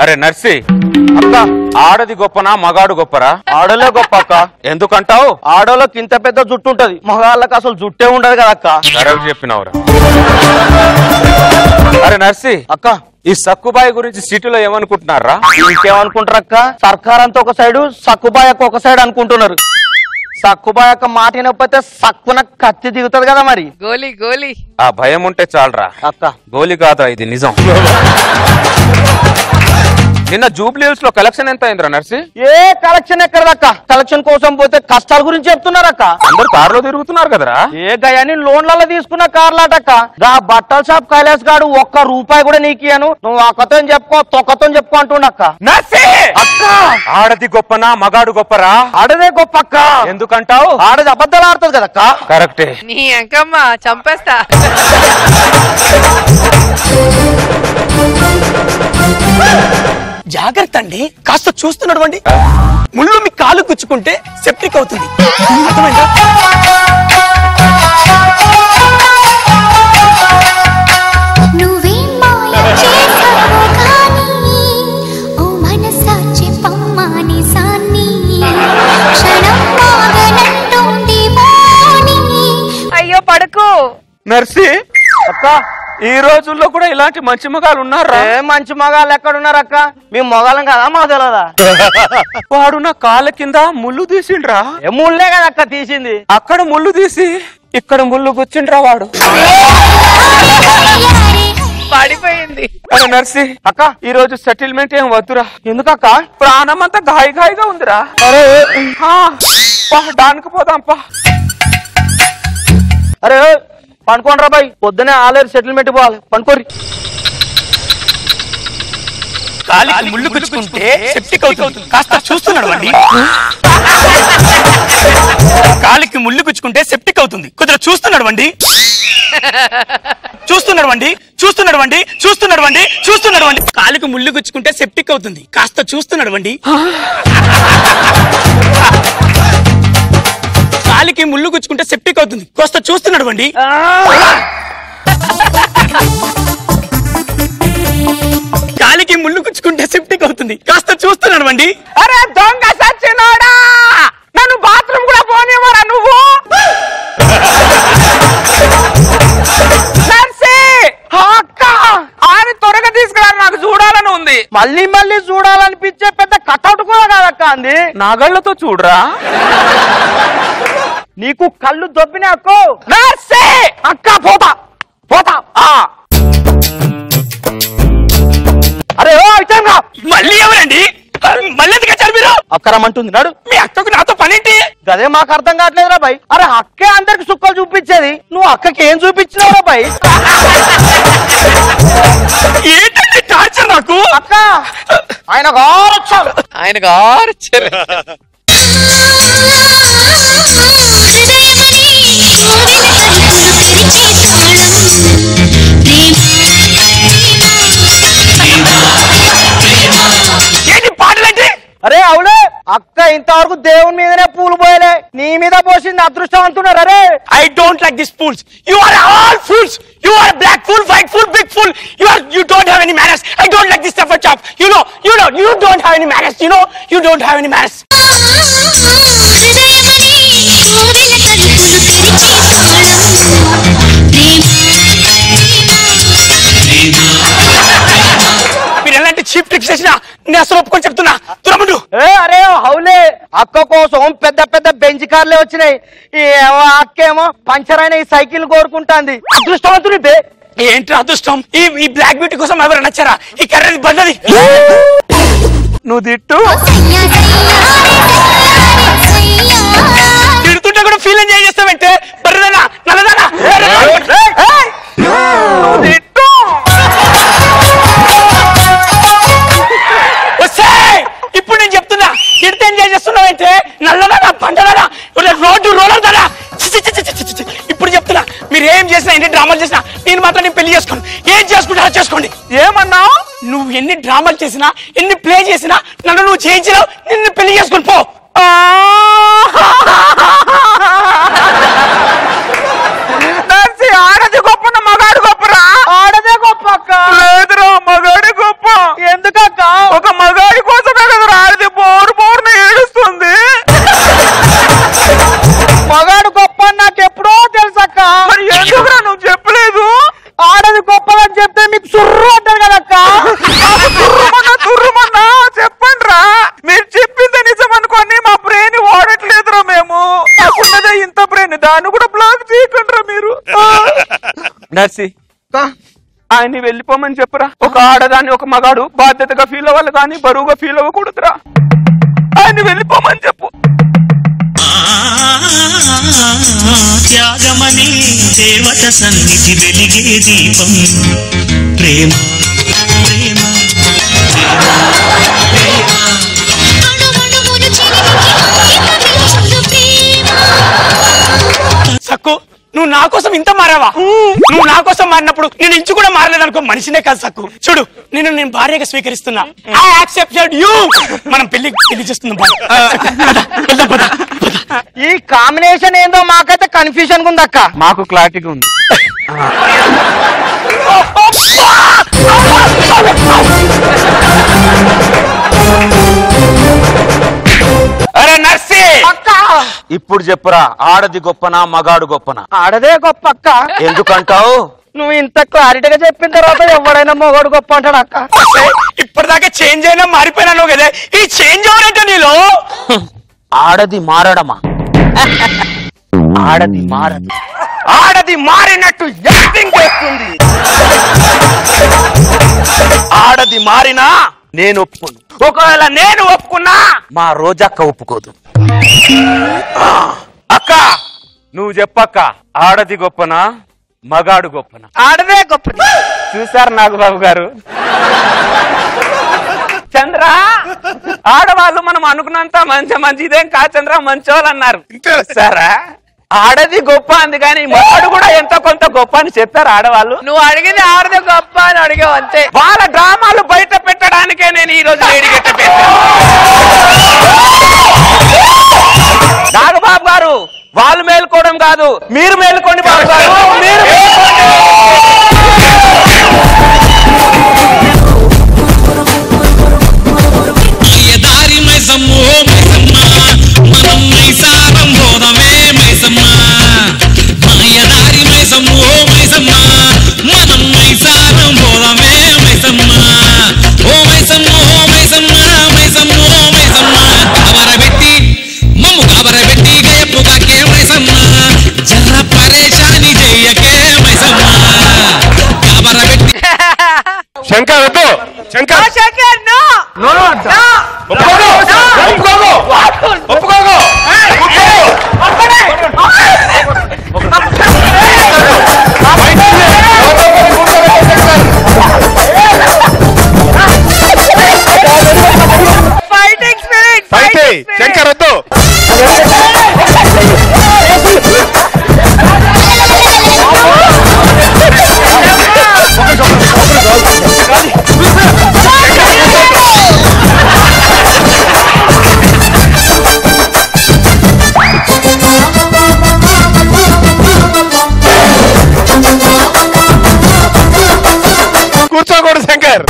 అరే నర్సి అక్క, ఆడది గొప్పనా మగాడు గొప్పరా? ఆడోలే గొప్ప అక్క. ఎందుకంటావు? ఆడోళ్ళకి ఇంత పెద్ద జుట్టు ఉంటది, మగాళ్ళకి అసలు జుట్టే ఉండదు కదా అక్క. కరెక్ట్ చెప్పినవరా. అరే నర్సి అక్క, ఈ సక్కుబాయి గురించి సిటీలో ఏమనుకుంటున్నారా? ఇంకేమనుకుంటారు అక్క? సర్కార్ అంతా ఒక సైడు, సక్కుబాయక్క ఒక సైడ్ అనుకుంటున్నారు. సక్కుబాయక్క మాట వినకపోతే సక్కున కత్తి దిగుతుంది కదా మరి. గోలీ గోలీ. ఆ భయం ఉంటే చాలరా అక్క. గోలీ కాదా, ఇది నిజం. నిన్న జూబ్లీహిల్స్ లో కలెక్షన్ ఎంత అయిందిరా నర్సి? ఏ కలెక్షన్ ఎక్కడదక్క? కలెక్షన్ కోసం పోతే కష్టాల గురించి చెప్తున్నారు అక్క. అందరు కారులో తిరుగుతున్నారు కదరా. ఏ గయాని లోన్లలో తీసుకున్న కార్లాటక్క. గా బట్టల షాప్ కైలాస్ గాడు ₹1 కూడా నీకియను, నువ్వు అక్కతో చెప్పుకో తొక్కతో చెప్పుకో అంటుండక్క. నర్సి అక్క, ఆడది గొప్పనా మగాడు గొప్పరా? ఆడదే గొప్ప అక్క. ఎందుకంటావు? ఆడది అబద్ధాలు ఆడుతుంది కదక్క. కరెక్టే. నీ అంకమ్మ చంపేస్తా. జాగ్రత్త అండి, కాస్త చూస్తున్నటువంటి ముళ్ళు మీ కాలు గుచ్చుకుంటే సెప్టిక్ అవుతుంది. అర్థమైందా? అయ్యో పడుకో. నర్సి అక్క, ఈ రోజుల్లో కూడా ఇలాంటి మంచి మగాళ్ళు ఉన్నారా? ఏ మంచి మగాళ్ళు ఎక్కడున్నారక్క? మేము మొగాలం కదా, మాకు తెలియదా? వాడు నా కాళ్ళ కింద ముళ్ళు తీసిండ్రా. ఏ ముళ్ళే కదక్క తీసింది. అక్కడ ముళ్ళు తీసి ఇక్కడ ముళ్ళు గుచ్చిండ్రా వాడు. పడిపోయింది. అరే నర్సి అక్క, ఈ రోజు సెటిల్మెంట్ ఏం వద్దురా. ఎందుకక్క? ప్రాణం అంతా గాయగా ఉందిరా. అరే డానికి పోదాంపా. అరే పండుకోండి బాయ్, పొద్దునే ఆలేరు సెటిల్మెంట్ పోవాలి, పండుకోరి. కాలికి ముళ్ళు గుచ్చుకుంటే సెప్టిక్ అవుతుంది, కాస్త చూస్తున్నాడు అండి. కాలికి ముళ్ళు గుచ్చుకుంటే సెప్టిక్ అవుతుంది, కొద్దిగా చూస్తున్నాడు అండి. చూస్తున్నాడు అండి, చూస్తున్నాడు అండి, చూస్తున్నాడు అండి, చూస్తున్నాడు అండి. కాలికి ముళ్ళు గుచ్చుకుంటే సెప్టిక్ అవుతుంది, కాస్త చూస్తున్నాడు అండి. కాలికి ముళ్ళు గుచ్చుకుంటే సెప్టిక్ అవుతుంది, కాస్త చూస్తున్నాడు అండి. కాలికి ముళ్ళు గుచ్చుకుంటే సెప్టిక్ అవుతుంది, కాస్త చూస్తున్నాడు అండి. అరే దొంగ సచ్చినోడా, నన్ను బాత్రూమ్ కూడా పోనివ్వరా నువ్వు? నర్సి అక్క, ఆయన త్వరగా తీసుకురా, నాకు చూడాలని ఉంది. మళ్ళీ మళ్ళీ చూడాలనిపించే పెద్ద కట్అవుట్ కూడా కాదక్క అంది. నాగళ్ళతో చూడరా. నీకు కళ్ళు దొబ్బినా అక్కో. నర్సి అక్క పోతా పోతా. అరే ఓ ఇచ్చంగా, మళ్ళీ ఎవరండి? మళ్ళీ ఎందుకు వచ్చారు మీరు? అక్కరమంటుంది నాడు. మీ అక్కకు నాతో పనేంటి? అదే మాకు అర్థం కావట్లేదురా బాయ్. అరే అక్కే అందరికి సుక్కలు చూపించేది, నువ్వు అక్కకి ఏం చూపించినావురా బాయ్? ఏంటండి టార్చర్ నాకు? అక్క ఆయన గారొచ్చారు. ఆయన గారు ఏంటి పాటలంటే? అరే అవులే అక్క, ఇంతవరకు దేవుని మీదనే పూలు పోయలే, నీ మీద పోసింది అదృష్టం అంటున్నారు. అరే I don't like these fools. You are all fools. You are black fool, white fool, big fool. You don't have any manners. I don't like this stuff at shop. You don't have any manners. You don't have any manners. మీరు ఎలాంటి cheap tricks చేసినా నేను అసలు ఒప్పుకొని చెప్తున్నా. తురముండు. అరే హౌలే, అక్క కోసం పెద్ద పెద్ద బెంచ్ కార్లే వచ్చినాయి. అక్కేమో పంచర్ అయిన ఈ సైకిల్ కోరుకుంటాంది. అదృష్టవంతుడి బే. ఏంటి అదృష్టం? ఈ బ్లాక్ బ్యూటీ కోసం ఎవరు నచ్చారా? ఈ కర్రది బండది. నువ్వు తిట్టు. తిడుతుంటే కూడా ఫీల్ ఎంజాయ్ చేస్తావంటే బర్రదనా నల్లదనా? నువ్వు తిట్టు. ఇప్పుడు నేను చెప్తున్నా, తిడితే ఎంజాయ్ చేస్తున్నావంటే నల్లదనా బండదనా రోడ్డు రోలర్ దనా? ఇప్పుడు చెప్తున్నా, మీరు ఏం చేసినా ఎన్ని డ్రామాలు చేసినా నేను మాత్రం నేను పెళ్లి చేసుకోండి. ఏం చేసుకుంటారో చేసుకోండి. ఏమన్నావు? నువ్వు ఎన్ని డ్రామాలు చేసినా ఎన్ని ప్లే చేసినా నన్ను నువ్వు చేయించినావు, నిన్ను పెళ్లి చేసుకొని పో. ఆడది గొప్ప మగాడు గొప్పరా? ఆడదే గొప్ప అక్క. లేదురా, మగాడు గొప్ప. ఎందుకక్క? దాన్ని కూడా బ్లాక్ చేయకండి మీరు. నర్సి ఆయన్ని వెళ్ళిపోమని చెప్పురా. ఒక ఆడదాన్ని ఒక మగాడు బాధ్యతగా ఫీల్ అవ్వాలి కానీ బరువుగా ఫీల్ అవ్వకూడదురా. ఆయన్ని వెళ్ళిపోమని చెప్పు. త్యాగమని దేవత సన్నిధి వెలిగే దీపం ప్రేమ ప్రేమ సక్కు నువ్వు నా కోసం ఇంత మారావా? నువ్వు నా కోసం మారినప్పుడు నేను ఇంచు కూడా మారలేదనుకో మనిషినే కాదు సక్కు. చూడు నేను భార్యగా స్వీకరిస్తున్నా. I accepted you. మనం పెళ్లి చేస్తున్నాం. ఈ కాంబినేషన్ ఏందో మాకైతే కన్ఫ్యూజన్ ఉంది అక్క. మాకు క్లారిటీగా ఉంది. అరే నర్సి అక్క ఇప్పుడు చెప్పురా, ఆడది గొప్పనా మగాడు గొప్పనా? ఆడదే గొప్ప అక్క. ఎందుకంటావు? నువ్వు ఇంత క్లారిటీగా చెప్పిన తర్వాత ఎవడైనా మొగడు గొప్ప అంటాడు అక్క. ఇప్పటిదాకా చేంజ్ అయినా మారిపోయినాను కదా, ఈ చేంజ్ ఎవరంటే నీలో? ఆడది మారడమా? ఆడది మారదు. ఆడది మారినట్టు యాక్టింగ్ చేస్తుంది. ఆడది మారినా నేను ఒప్పుకోను. ఒకవేళ నేను ఒప్పుకున్నా మా రోజక్క ఒప్పుకోదు. అక్క నువ్వు చెప్పక్క, ఆడది గొప్పనా మగాడు గొప్పనా? ఆడదే గొప్పది. చూసారు నాగబాబు గారు. చంద్ర, ఆడవాళ్ళు మనం అనుకున్నంత మంచి ఇదేం కా చంద్ర, మంచోళ్ళు అన్నారు. సరే ఆడది గొప్ప అంది కానీ మగాడు కూడా ఎంతో కొంత గొప్ప అని చెప్పారు ఆడవాళ్ళు. నువ్వు అడిగింది ఆడది గొప్ప అని అడిగావు అంతే. వాళ్ళ డ్రామాలు బయట పెట్టడానికే నేను ఈ రోజు వేడిగట్ట పెట్టాను. నాగబాబు గారు, వాళ్ళు మేలుకోవడం కాదు, మీరు మేలుకోండి బాబు గారు, మీరు మేలుకోండి. దారి మైసమ్మో మైసమ్మ మనం మైసారం పోదమే మైసమ్మ మాయదారి మైసమ్మో మైసమ్మ మనం మైసారం పోదమే మైసమ్మ ఓ మైసమ్మో మైసమ్మ మైసమ్మో మైసమ్మ కాబరబెట్టి మమ్ము కాబరబెట్టి గయపుగాకే మైసమ్మ జర పరేషాని చెయ్యకే మైసమ్మ కాబరబెట్టి శంకర్ వద్దు. శంకర్ శంకర్ నో ఒప్పుకోను. ఒప్పుకోను. ఒప్పుకోను. Fighting spirit. శంకర్ వద్దు. కూర్చోకూడదు శంకర్.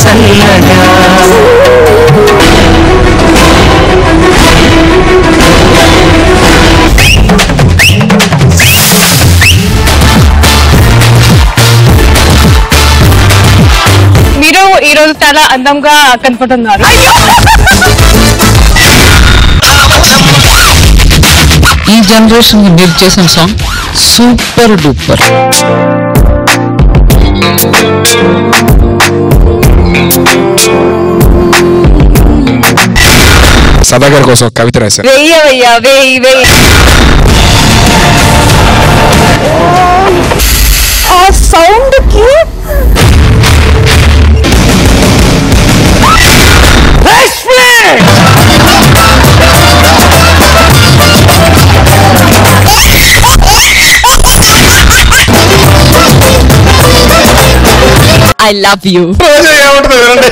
చల్లగా మీరు ఈ రోజు చాలా అందంగా కనపడుతున్నారు. ఈ జనరేషన్ కి మీరు చేసిన సాంగ్ సూపర్ డూపర్. సదాగర్ కోసం కవిత రాశారు. వెయ్యవయ్యా వెయ్యి వెయ్యి. ఆ సౌండ్ కి I love you. రోజు ఏముంటుంది వినండి.